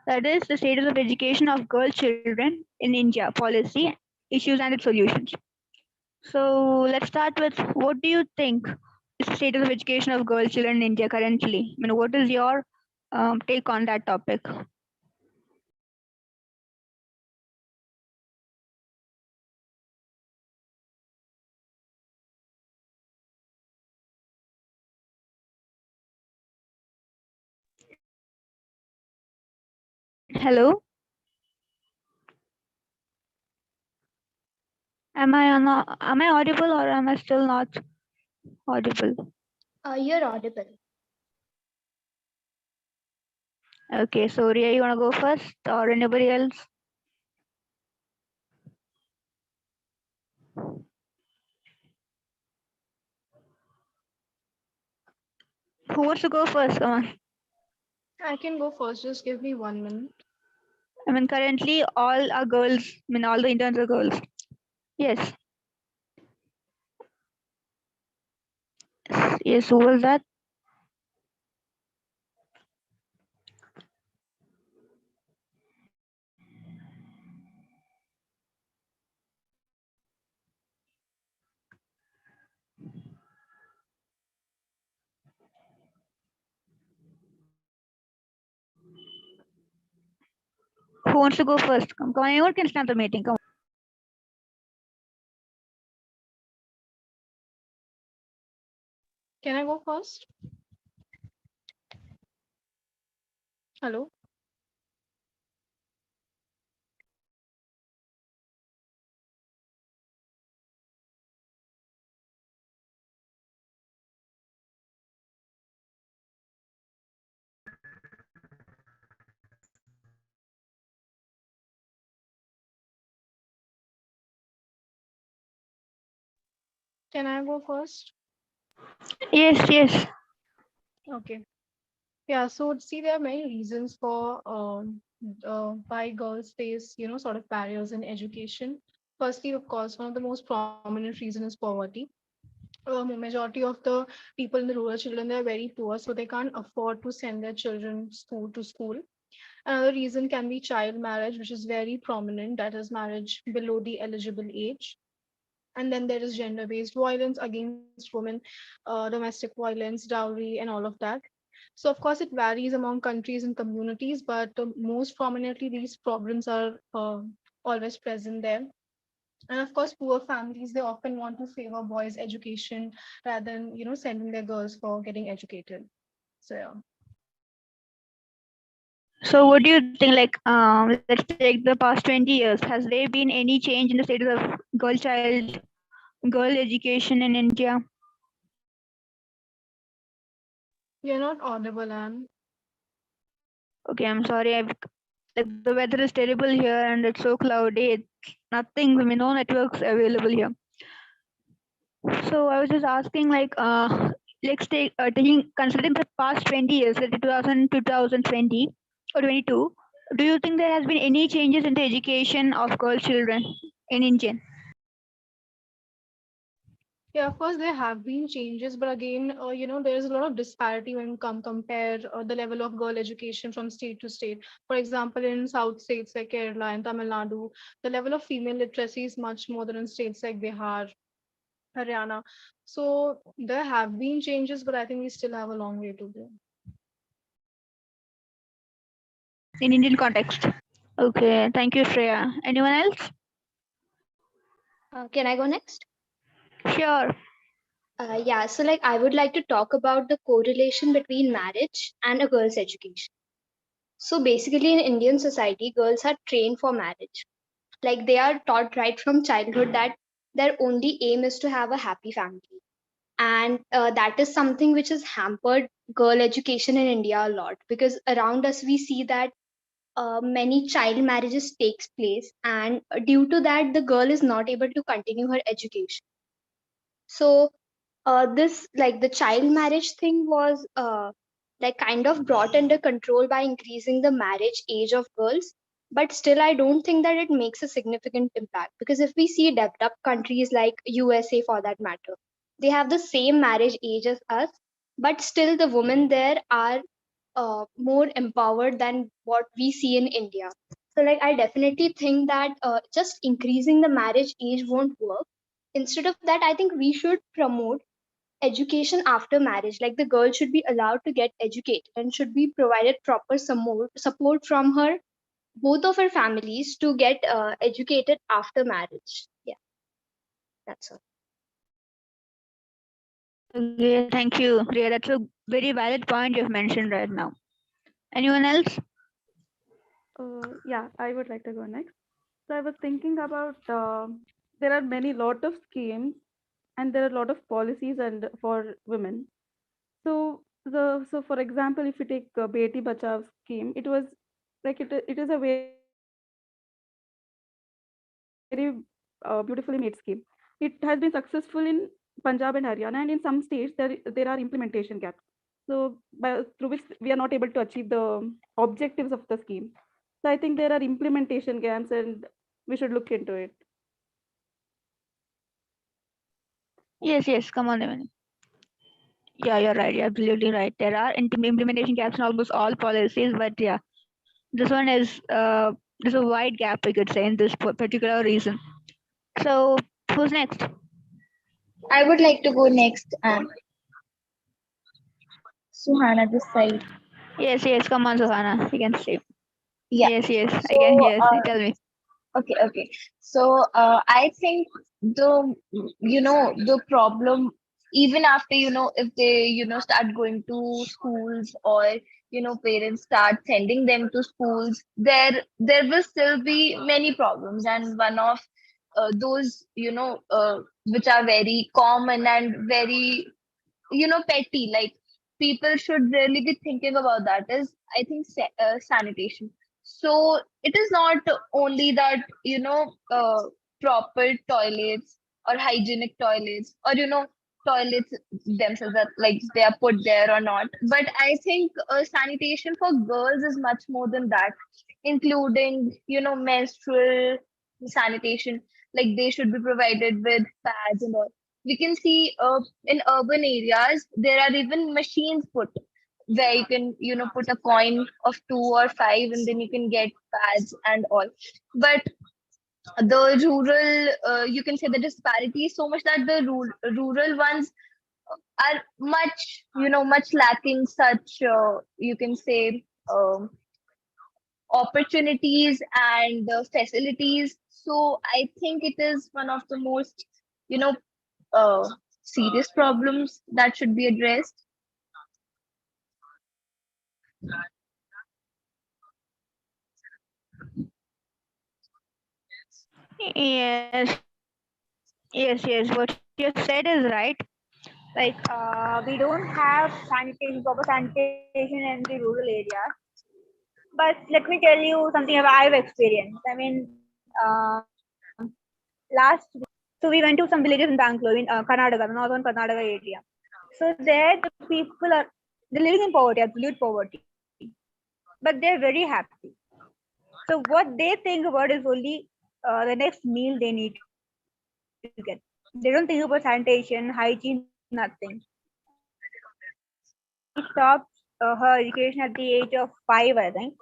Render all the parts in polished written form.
That is the status of education of girl children in India, policy, issues, and its solutions. So let's start with what do you think is the status of education of girl children in India currently? I mean, what is your take on that topic? Hello, am I audible or am I still not audible? You're audible. Okay, so Ria, you wanna go first or anybody else? Who wants to go first? Come on. I can go first. Just give me 1 minute. I mean, currently all are girls. I mean, all the interns are girls. Yes. Yes. Who was that? Who wants to go first? Come on, anyone can start the meeting. Come on. Can I go first? Hello? Can I go first? Yes. Yes. Okay. Yeah, so see, there are many reasons for why girls face, sort of barriers in education. Firstly, of course, one of the most prominent reason is poverty. Majority of the people in the rural children, they're very poor, so they can't afford to send their children to school. Another reason can be child marriage, which is very prominent, that is marriage below the eligible age. And then there is gender-based violence against women, domestic violence, dowry, and all of that. So of course it varies among countries and communities, but most prominently these problems are always present there. And of course, poor families, they often want to favor boys' education rather than, sending their girls for getting educated. So yeah. So, what do you think? Like, let's take the past 20 years. Has there been any change in the status of girl education in India? You're not audible, Anne. Okay, I'm sorry. Like the weather is terrible here and it's so cloudy. It's nothing. I mean, no networks available here. So I was just asking, like, let's take taking considering the past 20 years, like 2020 or 22. Do you think there has been any changes in the education of girl children in India? Yeah, of course there have been changes, but again, there is a lot of disparity when you compare the level of girl education from state to state. For example, in South states like Kerala and Tamil Nadu, the level of female literacy is much more than in states like Bihar, Haryana. So there have been changes, but I think we still have a long way to go. In Indian context? Okay, thank you, Shreya. Anyone else? Can I go next? Sure. Yeah, so like I would like to talk about the correlation between marriage and a girl's education. So basically, in Indian society, girls are trained for marriage. Like they are taught right from childhood that their only aim is to have a happy family. And that is something which has hampered girl education in India a lot because around us we see that many child marriages takes place, and due to that the girl is not able to continue her education. So this like the child marriage thing was like kind of brought under control by increasing the marriage age of girls, but still I don't think that it makes a significant impact, because if we see developed countries like USA for that matter, they have the same marriage age as us, but still the women there are more empowered than what we see in India. So, like, I definitely think that just increasing the marriage age won't work. Instead of that, I think we should promote education after marriage. Like, the girl should be allowed to get educated and should be provided proper support from her both of her families to get educated after marriage. Yeah, that's all. Okay, thank you, Priya. That's a very valid point you've mentioned right now. Anyone else? Yeah, I would like to go next. So I was thinking about there are many lot of schemes and there are a lot of policies and for women. So for example, if you take Beti Bachao scheme, it was like it is a very beautifully made scheme. It has been successful in Punjab and Haryana, and in some states there are implementation gaps. So through which we are not able to achieve the objectives of the scheme. So I think there are implementation gaps, and we should look into it. Yes, come on, Devani. Yeah, you're right. You're absolutely right. There are implementation gaps in almost all policies, but yeah, this one is there's a wide gap, we could say, in this particular reason. So, who's next? I would like to go next, and Suhana this side. Yes, come on, Suhana. You can say. Yeah. Yes, I So, can hear. Tell me. okay. So, I think the the problem, even after if they start going to schools, or parents start sending them to schools, there will still be many problems, and one of those which are very common and very petty, like people should really be thinking about that, is I think sanitation. So it is not only that proper toilets or hygienic toilets, or toilets themselves, that like they are put there or not, but I think sanitation for girls is much more than that, including menstrual sanitation. Like they should be provided with pads and all. We can see in urban areas there are even machines put where you can put a coin of 2 or 5, and then you can get pads and all. But the rural, you can say the disparity is so much that the rural ones are much much lacking such you can say opportunities and facilities. So I think it is one of the most you know uh, serious problems that should be addressed. Yes. What you said is right. Like, we don't have proper sanitation in the rural areas. But let me tell you something about I've experienced. I mean, last week, so we went to some villages in Bangalore, in Karnataka, the northern Karnataka area. So there, the people are they're living in poverty, absolute poverty, but they're very happy. So what they think about is only the next meal they need to get. They don't think about sanitation, hygiene, nothing. My mom stopped her education at the age of 5, I think.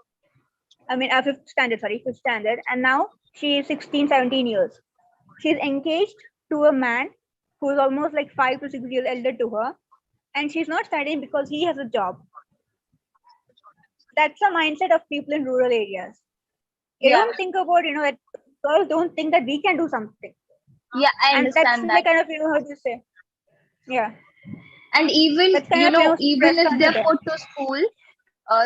Fifth standard, and now she is 16, 17 years. She's engaged to a man who's almost like 5 to 6 years elder to her, and she's not studying because he has a job. That's the mindset of people in rural areas. They Yeah, don't think about, that girls don't think that we can do something. yeah, I And that's understand like that. kind of, how do you say? Yeah, And even that's kind of, even stress if onto they're them. put to school,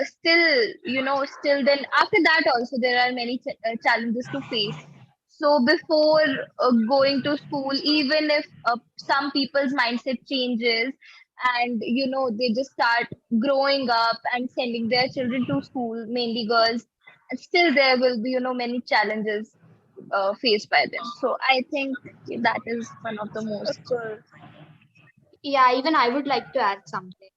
still then after that also there are many challenges to face. So before going to school, even if some people's mindset changes, and they just start growing up and sending their children to school, mainly girls, and still there will be many challenges faced by them. So I think that is one of the Of most. course. Yeah, even I would like to add something.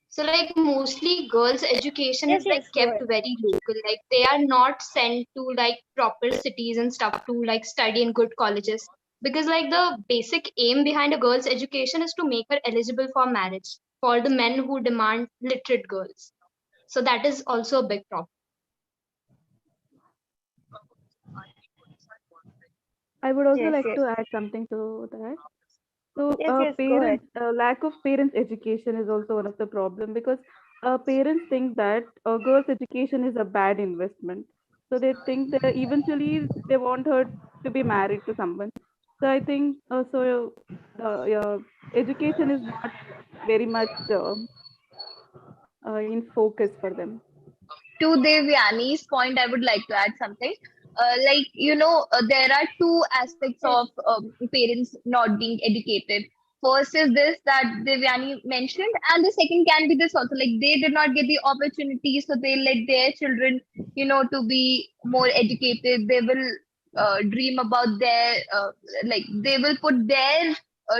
So, like, mostly girls' education is like Yes, kept go ahead. very local. Like, they are not sent to like proper cities and stuff to like study in good colleges. Because, like, the basic aim behind a girl's education is to make her eligible for marriage for the men who demand literate girls. So that is also a big problem. I would also Yes, like yes. to add something to that. So, Yes, yes, go ahead. parents lack of parents' education is also one of the problem, because parents think that a girl's education is a bad investment. So they think that eventually they want her to be married to someone. So I think the education is not very much in focus for them. To Devyani's point, I would like to add something. There are two aspects Yes, of parents not being educated. First is this that Devyani mentioned, and the second can be this also. Like they did not get the opportunity, so they let their children, to be more educated. They will dream about like they will put their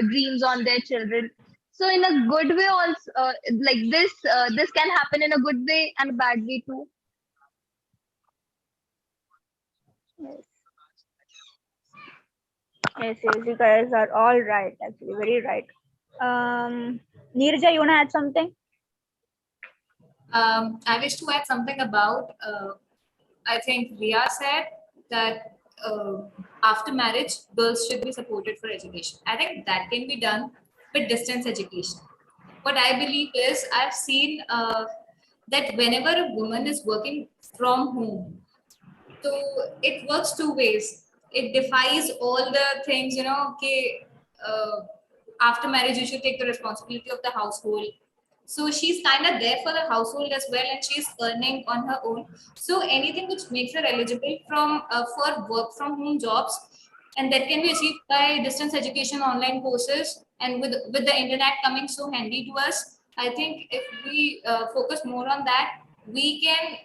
dreams on their children. So in a good way, also like this can happen in a good way and a bad way too. yes, yes, yes. You guys are all right, actually, very right. Neerja, you wanna add something? I wish to add something about, I think Ria said that after marriage, girls should be supported for education. I think that can be done with distance education. What I believe is, I've seen that whenever a woman is working from home, so it works two ways. It defies all the things, okay, after marriage, you should take the responsibility of the household. So she's kind of there for the household as well, and she's earning on her own. So anything which makes her eligible for work from home jobs, and that can be achieved by distance education, online courses, and with the internet coming so handy to us, I think if we focus more on that, we can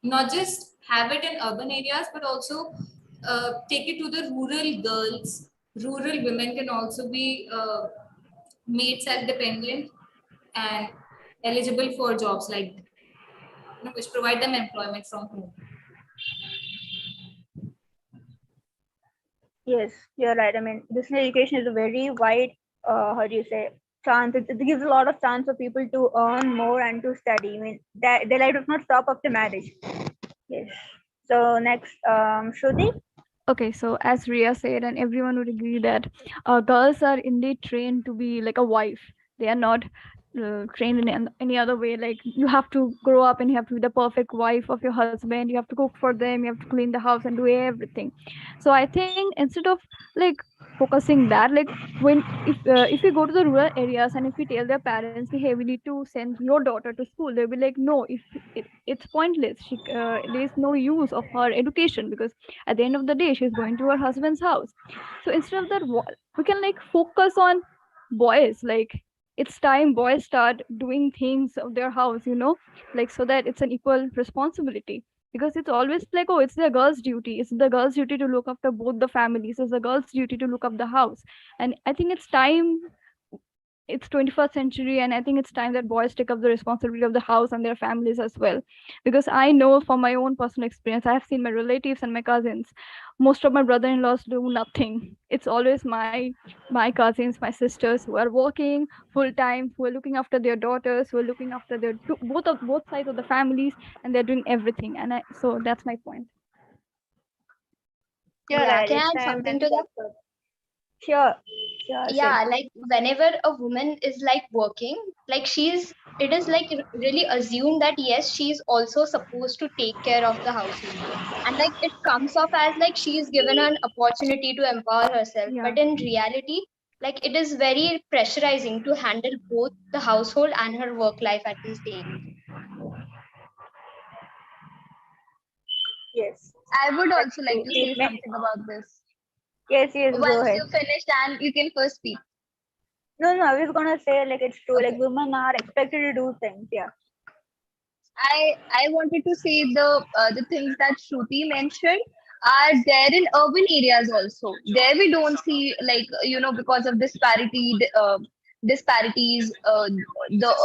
not just have it in urban areas, but also take it to the rural girls. Rural women can also be made self-dependent and eligible for jobs like that, which provide them employment from home. Yes, you're right. I mean, this education is a very wide, how do you say, chance. It gives a lot of chance for people to earn more and to study. I mean, that their life does not stop after marriage. Yes. So next, Shruti. Okay, so as Ria said, and everyone would agree that girls are indeed trained to be like a wife. They are not trained in any other way. Like you have to grow up and you have to be the perfect wife of your husband. You have to cook for them. You have to clean the house and do everything. So I think instead of like focusing that, like when if we go to the rural areas and if we tell their parents, hey, we need to send your daughter to school, they'll be like, no, if it's pointless. There is no use of her education because at the end of the day she's going to her husband's house. So instead of that, we can like focus on boys. Like it's time boys start doing things of their house, like so that it's an equal responsibility. Because it's always like, oh, it's the girl's duty, it's the girl's duty to look after both the families, it's the girl's duty to look up the house. And I think it's time, it's 21st century, and I think it's time that boys take up the responsibility of the house and their families as well. Because I know from my own personal experience, I have seen my relatives and my cousins, most of my brother-in-laws do nothing. It's always my cousins, my sisters who are working full time, who are looking after their daughters, who are looking after their both sides of the families, and they're doing everything. And so that's my point. You're Yeah, right. can I It's add time something men to that? step up. Sure. Sure. Say. Yeah, like whenever a woman is like working, like it is like really assumed that yes, she's also supposed to take care of the household. And like it comes off as like she is given an opportunity to empower herself. Yeah. But in reality, like it is very pressurizing to handle both the household and her work life at the same time. Yes. I would That's also like true. to say something about this. Yes. Yes. Go Once ahead. you finished, and you can first speak. No, no. I was gonna say like it's true. Like Okay. women are expected to do things. Yeah. I wanted to say the things that Shruti mentioned are there in urban areas also. There we don't see, like, because of disparities, the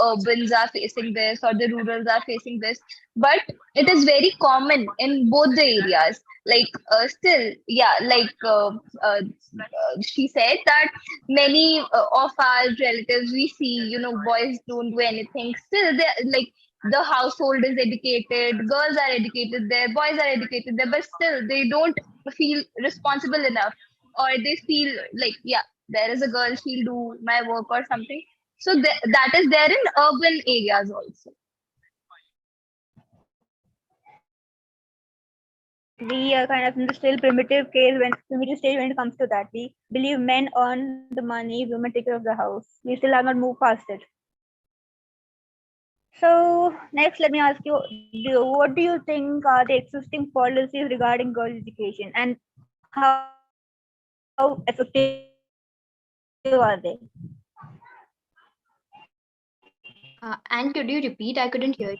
urbans are facing this or the rurals are facing this, but it is very common in both the areas. Like still, yeah, like she said that many of our relatives we see, boys don't do anything. Still, they like the household is educated, girls are educated there, boys are educated there, but still they don't feel responsible enough, or they feel like, yeah, there is a girl, she'll do my work or something. So that is there in urban areas also. Yes, we are kind of in the still primitive stage when it comes to that. We believe men earn the money, women take care of the house. We still have not moved past it. So next, let me ask you, what do you think are the existing policies regarding girl education, and how effective are they? And could you repeat? I couldn't hear you.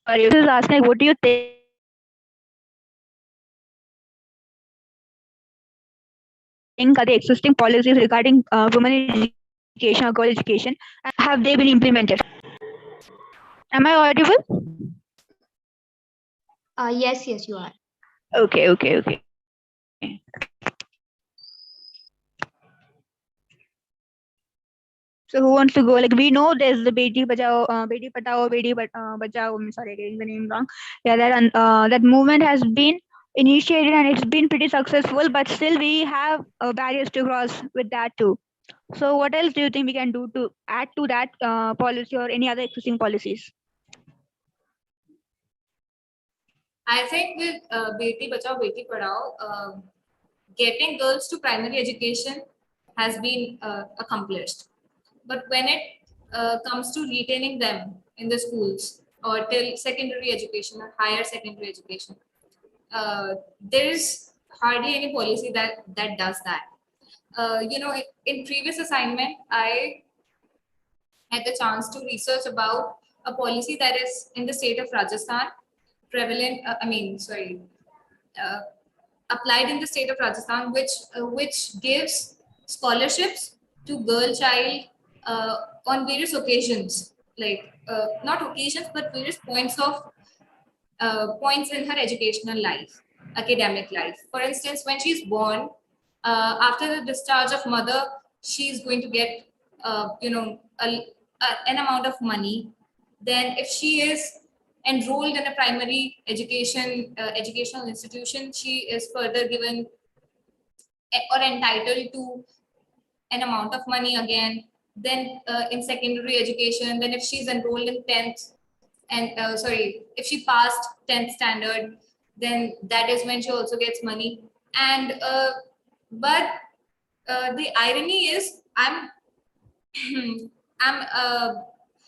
Sorry, this is asking like, what do you think are the existing policies regarding women education or girl education, and have they been implemented? Am I audible? Yes, yes, you are. Okay. So who wants to go? Like we know there's the Beti Patao, Bachao. I'm sorry, getting the name wrong. Yeah, that movement has been initiated and it's been pretty successful. But still, we have barriers to cross with that too. So what else do you think we can do to add to that policy or any other existing policies? I think with Beti Bachao, Beti Padhao, getting girls to primary education has been accomplished. But when it comes to retaining them in the schools or till secondary education or higher secondary education, there is hardly any policy that does that. In previous assignment, I had the chance to research about a policy that is in the state of Rajasthan, prevalent. Uh, applied in the state of Rajasthan, which gives scholarships to girl child on various occasions, like not occasions but various points in her educational life, academic life. For instance, when she's born, after the discharge of mother, she's going to get an amount of money. Then, if she is enrolled in a primary educational institution, she is further given or entitled to an amount of money again. Then in secondary education, then if she's enrolled in 10th and if she passed 10th standard, then that is when she also gets money. And but the irony is, I'm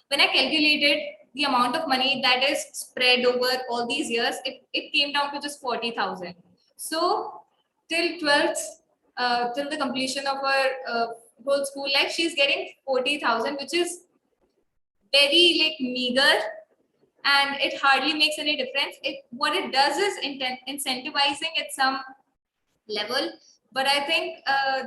when I calculated the amount of money that is spread over all these years, it came down to just 40,000. So till 12th, till the completion of her whole school life, she's getting 40,000, which is very like meager, and it hardly makes any difference. It what it does is incentivizing at some level, but I think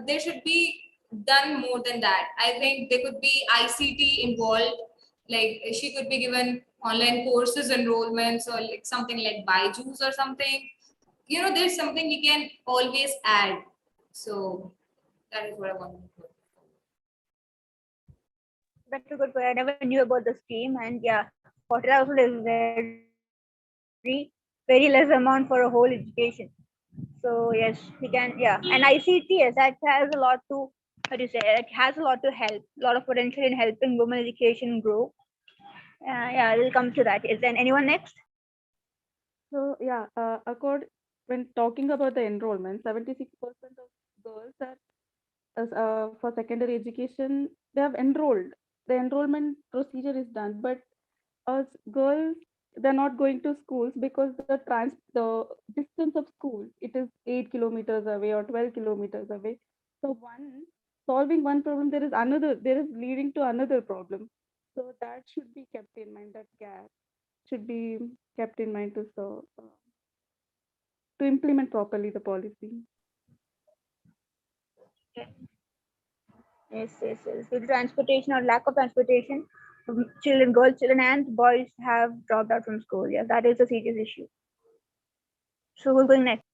there should be done more than that. I think there could be ICT involved, like she could be given online courses enrollments or like something like Byju's or something. There's something we can always add. So that is what I want to put. That's a good point. I never knew about the scheme, and yeah, 40,000 is very less amount for a whole education. So yes, we can. Yeah, and ICT, yes, that has a lot to. How do you say? It has a lot to help. A lot of potential in helping women education grow. Yeah, we'll come to that. Is there anyone next? So yeah, when talking about the enrollment, 76% of girls are for secondary education, they have enrolled. The enrollment procedure is done, but girls, they're not going to schools because the distance of school, it is 8 kilometers away or 12 kilometers away. So solving one problem, there is leading to another problem. So that should be kept in mind. That gap should be kept in mind to implement properly the policy. Yes. With transportation or lack of transportation, children, and boys have dropped out from school. Yes, that is a serious issue. So who's going next?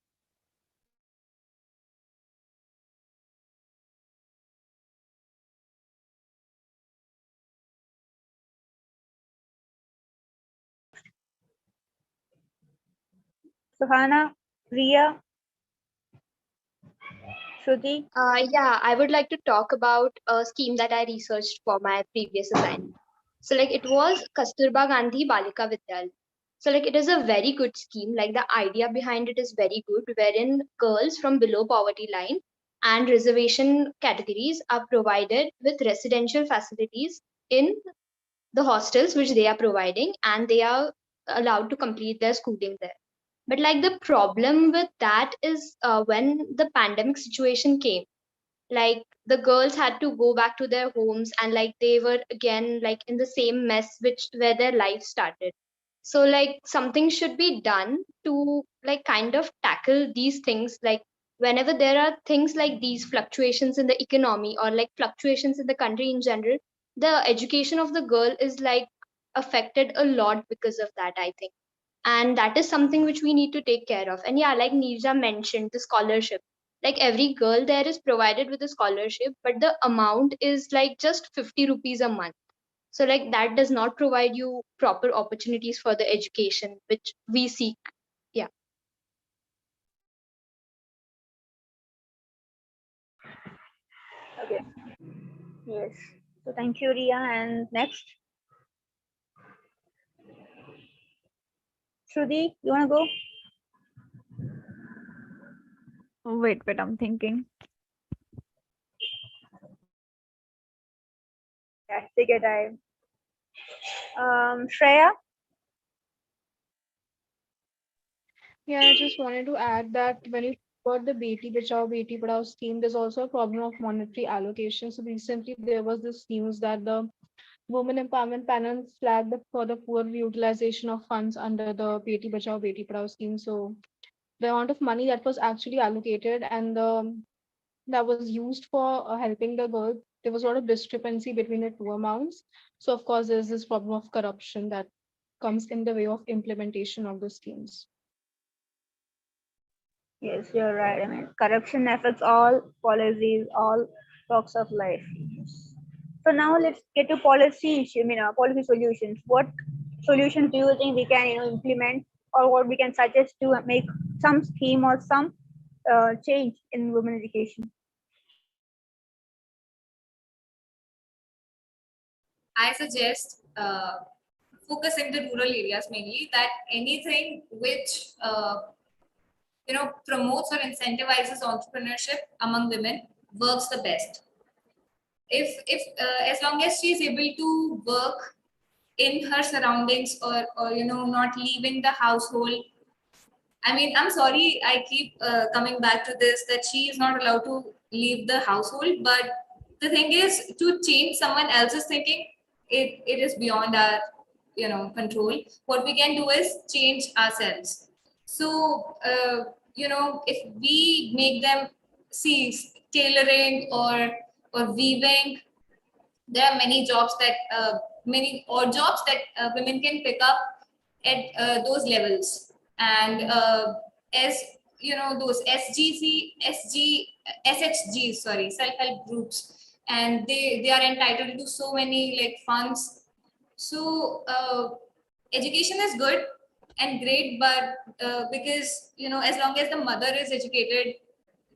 Suhana, Ria, Shruti. Yeah, I would like to talk about a scheme that I researched for my previous assignment. So like it was Kasturba Gandhi Balika Vidyalaya. So like it is a very good scheme. Like the idea behind it is very good, wherein girls from below poverty line and reservation categories are provided with residential facilities in the hostels which they are providing, and they are allowed to complete their schooling there. But like the problem with that is when the pandemic situation came, like the girls had to go back to their homes, and like they were again like in the same mess which where their life started. So like something should be done to like kind of tackle these things, like whenever there are things like these fluctuations in the economy or like fluctuations in the country in general, the education of the girl is like affected a lot because of that, I think. And that is something which we need to take care of. And yeah, like Nirja mentioned, the scholarship, like every girl there is provided with a scholarship, but the amount is like just 50 rupees a month. So like that does not provide you proper opportunities for the education which we seek. Yeah. Okay. Yes. So thank you, Ria. And next, Shruti, you wanna go? Wait, I'm thinking. Yeah, take your time. Shreya. Yeah, I just wanted to add that when you talk about the Beti Bachao Beti Padhao scheme, there's also a problem of monetary allocation. So recently there was this news that the Women Empowerment Panel flagged for the poor utilization of funds under the Beti Bachao Beti Padhao scheme. So the amount of money that was actually allocated and that was used for helping the girl, there was a lot of discrepancy between the two amounts. So of course there's this problem of corruption that comes in the way of implementation of the schemes. Yes, you're right. I mean, corruption affects all policies, all walks of life. So now let's get to policy. I mean, policy solutions. What solutions do you think we can, implement, or what we can suggest to make some scheme or some change in women education? I suggest focus in the rural areas mainly, that anything which promotes or incentivizes entrepreneurship among women works the best. If as long as she is able to work in her surroundings, or not leaving the household. I mean, I'm sorry, I keep coming back to this, that she is not allowed to leave the household. But the thing is, to change someone else's thinking, it is beyond our control. What we can do is change ourselves. So if we make them see tailoring or weaving, there are many jobs that many odd jobs that women can pick up at those levels. And as those SHGs, sorry, self-help groups, and they are entitled to so many like funds. So education is good and great, but because as long as the mother is educated,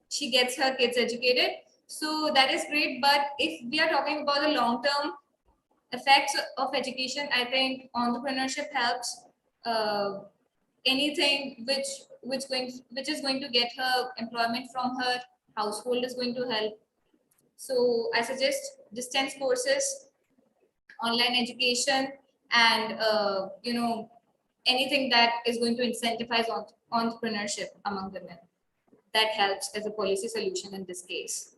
she gets her kids educated. So that is great. But if we are talking about the long term effects of education, I think entrepreneurship helps. Uh, Anything which is going to get her employment from her household is going to help. So I suggest distance courses, online education, and anything that is going to incentivize entrepreneurship among women. That helps as a policy solution in this case.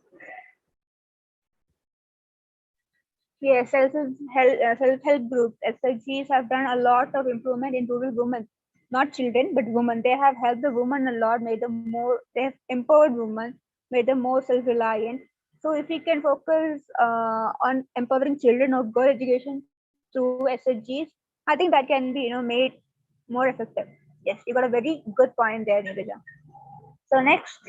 Yes, self-help groups, SHGs have done a lot of improvement in rural women, not children, but women. They have helped the women a lot, made them more, they have empowered women, made them more self-reliant. So if we can focus on empowering children or girl education through SHGs, I think that can be, made more effective. Yes, you got a very good point there, Nirija. So next,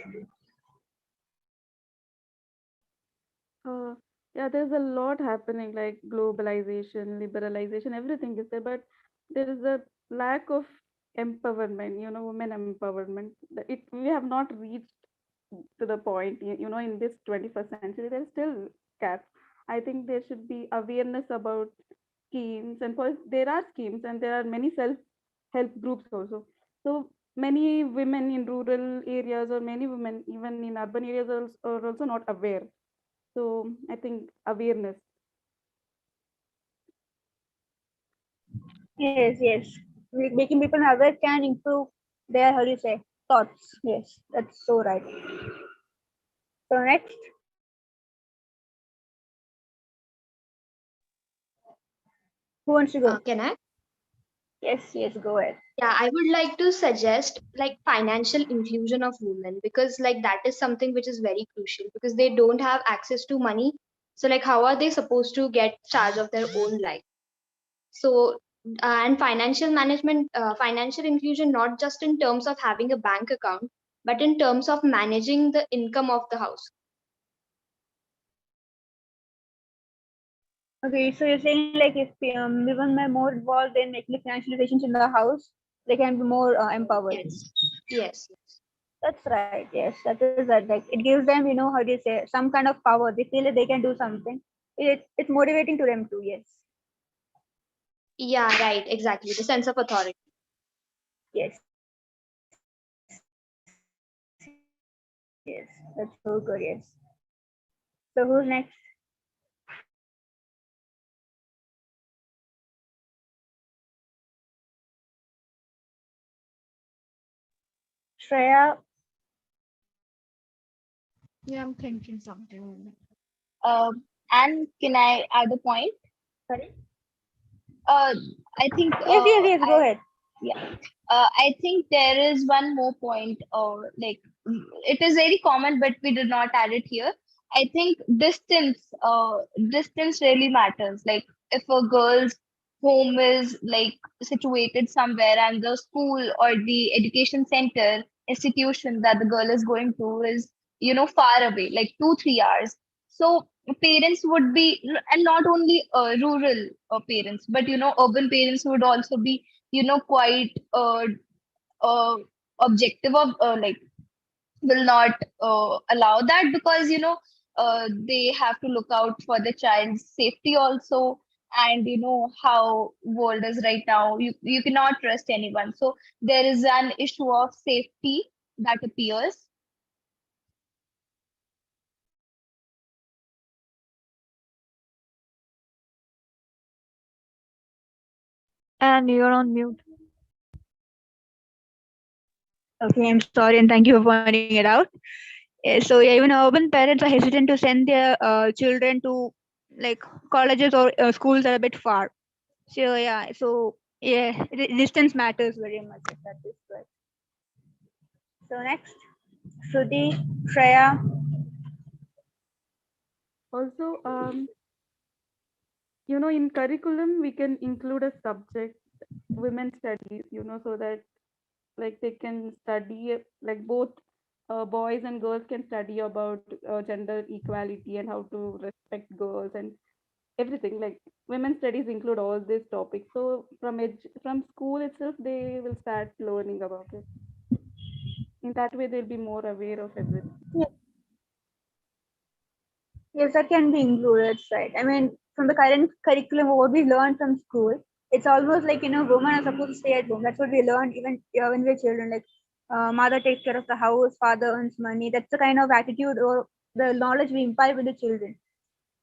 Uh, yeah, there's a lot happening like globalization, liberalization, everything is there, but there is a lack of empowerment, women empowerment. We have not reached to the point, in this 21st century. There's still gaps. I think there should be awareness about schemes, and there are schemes and there are many self help groups also. So many women in rural areas, or many women even in urban areas, are also not aware. So I think awareness. Yes, yes. Making people aware can improve their, how do you say, thoughts. Yes, that's so right. So next, who wants to go? Can I? Yes, yes, go ahead. Yeah, I would like to suggest like financial inclusion of women, because like that is something which is very crucial, because they don't have access to money. So like how are they supposed to get charge of their own life? So and financial management, financial inclusion, not just in terms of having a bank account, but in terms of managing the income of the house. Okay, so you're saying like if women are more involved in making financial decisions in the house, they can be more empowered. Yes, yes, yes. That's right. Yes, that is that. Like it gives them, how do you say, some kind of power. They feel that they can do something. It's motivating to them too. Yes, Yeah, right, exactly. The sense of authority. yes, yes. That's so good. Yes. So who's next? Shreya. Yeah, I'm thinking something. And can I add a point? Sorry. Uh, I think Yes, yes, yes. Go ahead. yeah. I think there is one more point. Like it is very common, but we did not add it here. I think distance really matters. Like if a girl's home is like situated somewhere, and the school or the education center institution that the girl is going to is far away, like 2 3 hours. So parents would be, and not only rural parents, but urban parents would also be quite uh, objective of like will not allow that, because they have to look out for the child's safety also. And how world is right now, you cannot trust anyone, so there is an issue of safety that appears. And you're on mute. Okay, I'm sorry, and thank you for pointing it out. So yeah, even urban parents are hesitant to send their children to like colleges or schools that are a bit far. So yeah, distance matters very much. That is right. So next, Shruti, Shreya. Also, in curriculum we can include a subject, women studies, so that like they can study, like both boys and girls can study about gender equality and how to respect girls and everything. Like women studies include all these topics, so from school itself they will start learning about it. In that way they'll be more aware of everything. Yes, that can be included, right? I mean, from the current curriculum, what we learned from school, it's almost like women are supposed to stay at home. That's what we learned even when we were children. Like, mother takes care of the house, father earns money. That's the kind of attitude or the knowledge we impart with the children.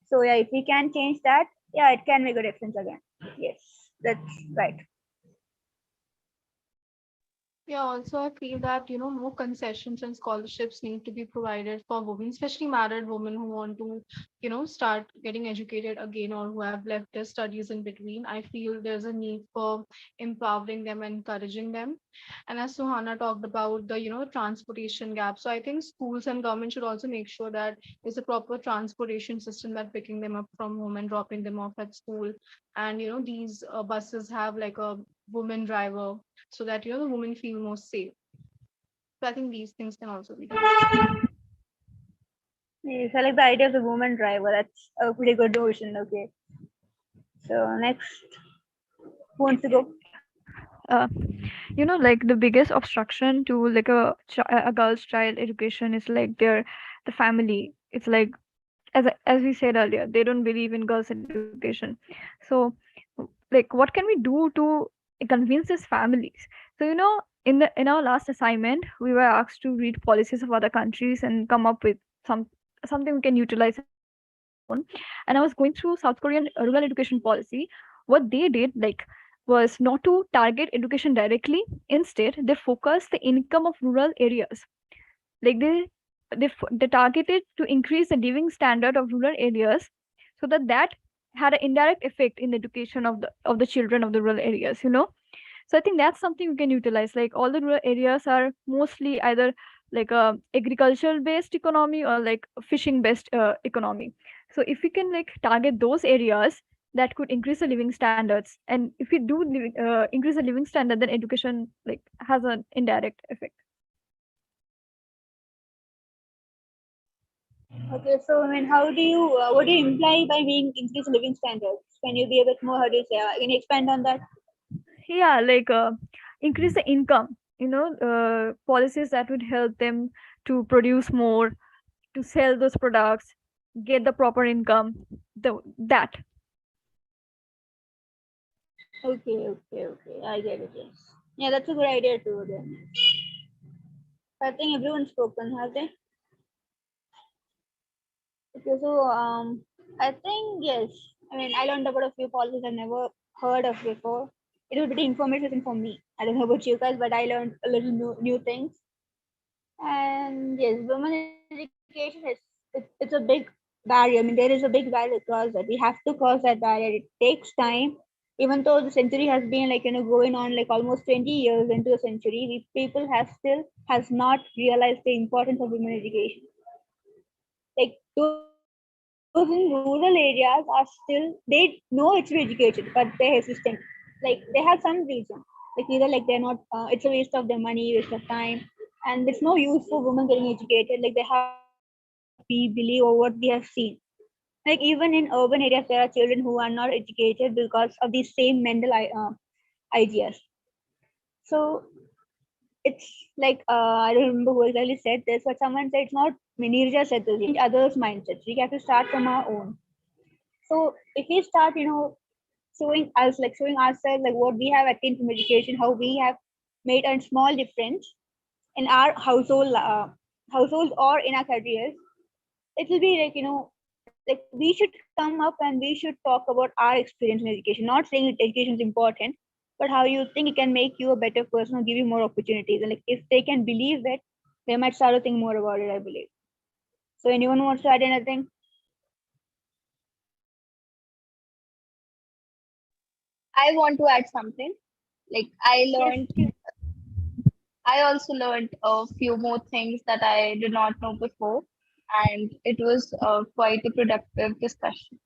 So yeah, if we can change that, yeah, it can make a difference again. Yes, that's right. Yeah, also I feel that, more concessions and scholarships need to be provided for women, especially married women who want to, start getting educated again, or who have left their studies in between. I feel there's a need for empowering them and encouraging them. And as Suhana talked about the, transportation gap. So I think schools and government should also make sure that there's a proper transportation system, that picking them up from home and dropping them off at school. And, these buses have like a woman driver, so that the women feel more safe. So I think these things can also be done. Yes, I like the idea of the woman driver. That's a pretty good notion. Okay. So next, who wants to go? like the biggest obstruction to like a girl's child education is like the family. It's like as we said earlier, they don't believe in girls education. So like what can we do to convince these families? So in our last assignment we were asked to read policies of other countries and come up with something we can utilize in our own. And I was going through South Korean rural education policy. What they did like was not to target education directly. Instead they focused the income of rural areas. Like they targeted to increase the living standard of rural areas, so that had an indirect effect in the education of the children of the rural areas. So I think that's something we can utilize. Like all the rural areas are mostly either like a agricultural based economy or like fishing based economy. So if we can like target those areas, that could increase the living standards. And if we do increase the living standard, then education like has an indirect effect. Okay, so I mean, how do you, what do you imply by being increased living standards? Can you be a bit more, how do you say, can you expand on that? Yeah, like increase the income, policies that would help them to produce more, to sell those products, get the proper income, that. Okay, I get it, yes. Yeah, that's a good idea too then. I think everyone's spoken, have they? Okay, so I think yes. I mean, I learned about a few policies I never heard of before. It was pretty informative for me. I don't know about you guys, but I learned a little new things. And yes, women education is it's a big barrier. I mean, there is a big barrier to cross that. We have to cross that barrier. It takes time. Even though the century has been like going on like almost 20 years into a century, we people have still has not realized the importance of women education. Like those in rural areas are still they know it's be educated, but they're hesitant. Like they have some reason. Like either like they're not. It's a waste of their money, waste of time, and it's no use for women getting educated. Like they have to believe what we believe or what we have seen. Like even in urban areas, there are children who are not educated because of these same ideas. So it's like I don't remember who exactly said this, but someone said it's not. Nirja said this. We have to change others' mindsets. We have to start from our own. So if we start, showing ourselves like what we have attained from education, how we have made a small difference in our households or in our careers, it will be like like we should come up and we should talk about our experience in education. Not saying that education is important, but how you think it can make you a better person or give you more opportunities. And like if they can believe it, they might start to think more about it. I believe. So anyone wants to add anything? I want to add something. Like Yes. I also learned a few more things that I did not know before, and it was quite a productive discussion.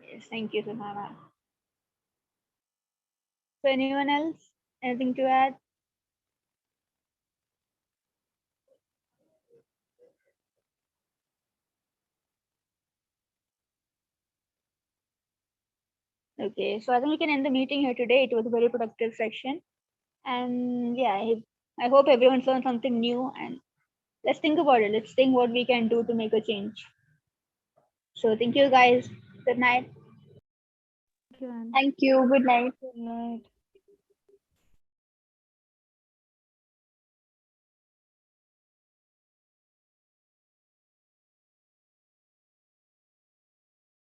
Yes. Thank you, Suhana. So anyone else? Anything to add? Okay. So I think we can end the meeting here today. It was a very productive session. And yeah, I hope everyone's learned something new. And let's think about it. Let's think what we can do to make a change. So thank you guys. Good night. Thank you, Anne. Thank you. Good night. Good night.